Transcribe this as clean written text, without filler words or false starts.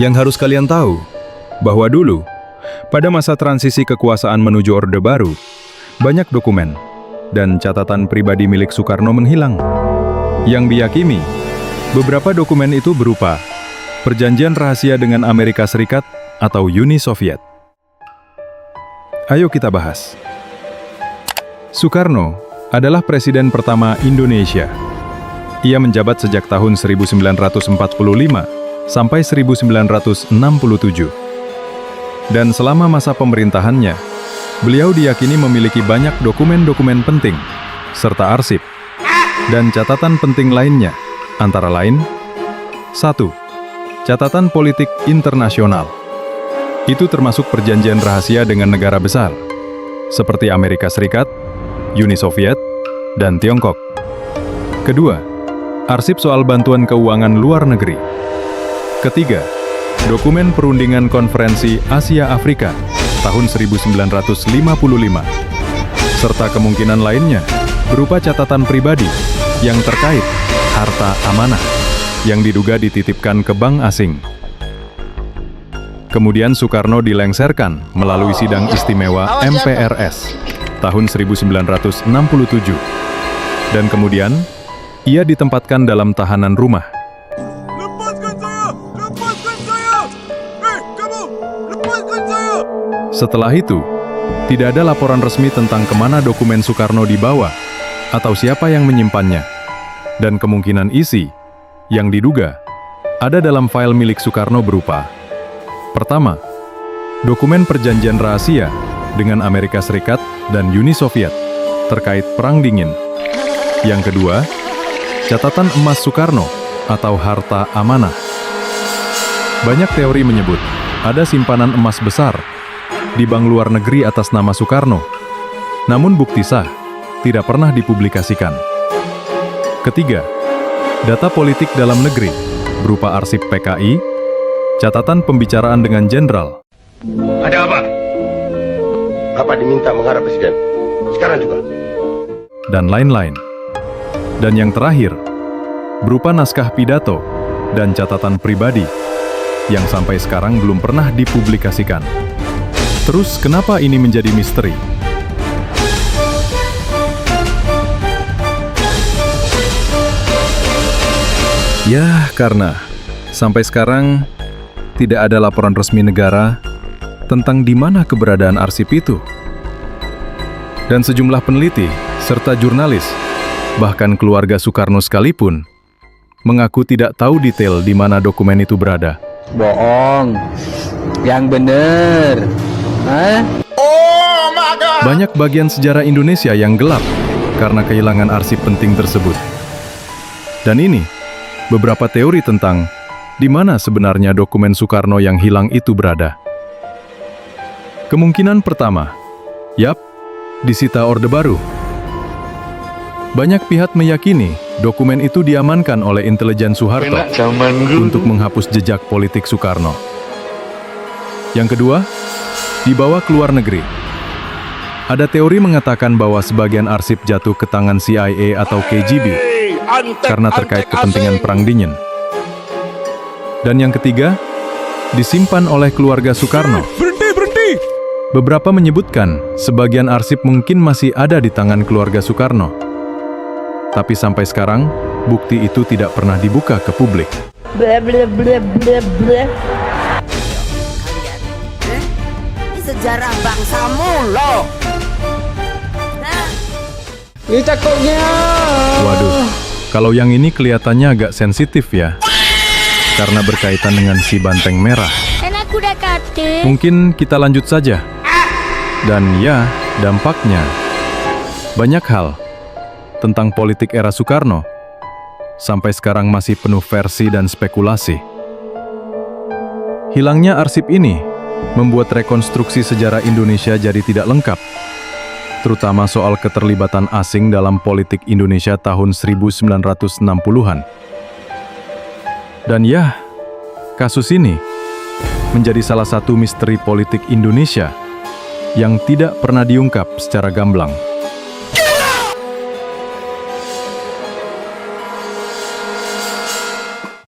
Yang harus kalian tahu, bahwa dulu, pada masa transisi kekuasaan menuju Orde Baru, banyak dokumen dan catatan pribadi milik Soekarno menghilang. Yang diyakini, beberapa dokumen itu berupa perjanjian rahasia dengan Amerika Serikat atau Uni Soviet. Ayo kita bahas. Soekarno adalah presiden pertama Indonesia. Ia menjabat sejak tahun 1945 sampai 1967. Dan selama masa pemerintahannya, beliau diyakini memiliki banyak dokumen-dokumen penting, serta arsip, dan catatan penting lainnya, antara lain 1. Catatan politik internasional. Itu termasuk perjanjian rahasia dengan negara besar, seperti Amerika Serikat, Uni Soviet, dan Tiongkok. Kedua, arsip soal bantuan keuangan luar negeri. Ketiga, dokumen perundingan konferensi Asia-Afrika tahun 1955, serta kemungkinan lainnya berupa catatan pribadi yang terkait harta amanah yang diduga dititipkan ke bank asing. Kemudian Soekarno dilengserkan melalui sidang istimewa MPRS tahun 1967. Dan kemudian, ia ditempatkan dalam tahanan rumah. Lepaskan saya! Lepaskan saya! Hei, kamu! Lepaskan saya! Setelah itu, tidak ada laporan resmi tentang kemana dokumen Soekarno dibawa atau siapa yang menyimpannya. Dan kemungkinan isi yang diduga ada dalam file milik Soekarno berupa: pertama, dokumen perjanjian rahasia dengan Amerika Serikat dan Uni Soviet terkait Perang Dingin. Yang kedua, catatan emas Soekarno atau harta amanah. Banyak teori menyebut ada simpanan emas besar di bank luar negeri atas nama Soekarno, namun bukti sah tidak pernah dipublikasikan. Ketiga, data politik dalam negeri berupa arsip PKI, catatan pembicaraan dengan jenderal, Ada apa? Bapak diminta menghadap Presiden. Sekarang juga. dan lain-lain. Dan yang terakhir, berupa naskah pidato dan catatan pribadi yang sampai sekarang belum pernah dipublikasikan. Terus kenapa ini menjadi misteri? Ya, karena sampai sekarang tidak ada laporan resmi negara tentang di mana keberadaan arsip itu. Dan sejumlah peneliti serta jurnalis, bahkan keluarga Soekarno sekalipun, mengaku tidak tahu detail di mana dokumen itu berada. Bohong. Yang bener. Hah? Banyak bagian sejarah Indonesia yang gelap karena kehilangan arsip penting tersebut. Dan ini, beberapa teori tentang di mana sebenarnya dokumen Soekarno yang hilang itu berada. Kemungkinan pertama, disita Orde Baru. Banyak pihak meyakini dokumen itu diamankan oleh intelijen Soeharto untuk menghapus jejak politik Soekarno. Yang kedua, dibawa ke luar negeri. Ada teori mengatakan bahwa sebagian arsip jatuh ke tangan CIA atau KGB karena terkait kepentingan Perang Dingin. Dan yang ketiga, disimpan oleh keluarga Soekarno. Berhenti! Beberapa menyebutkan sebagian arsip mungkin masih ada di tangan keluarga Soekarno. Tapi sampai sekarang, bukti itu tidak pernah dibuka ke publik. Blah blah blah blah blah. Kalian, ini sejarah bangsamu loh. Ini cakepnya. Waduh, kalau yang ini kelihatannya agak sensitif ya. Karena berkaitan dengan si banteng merah. Enak udah kate. Mungkin kita lanjut saja. Dan ya, dampaknya banyak hal tentang politik era Soekarno sampai sekarang masih penuh versi dan spekulasi. Hilangnya arsip ini membuat rekonstruksi sejarah Indonesia jadi tidak lengkap, terutama soal keterlibatan asing dalam politik Indonesia tahun 1960-an. Dan ya, kasus ini menjadi salah satu misteri politik Indonesia yang tidak pernah diungkap secara gamblang.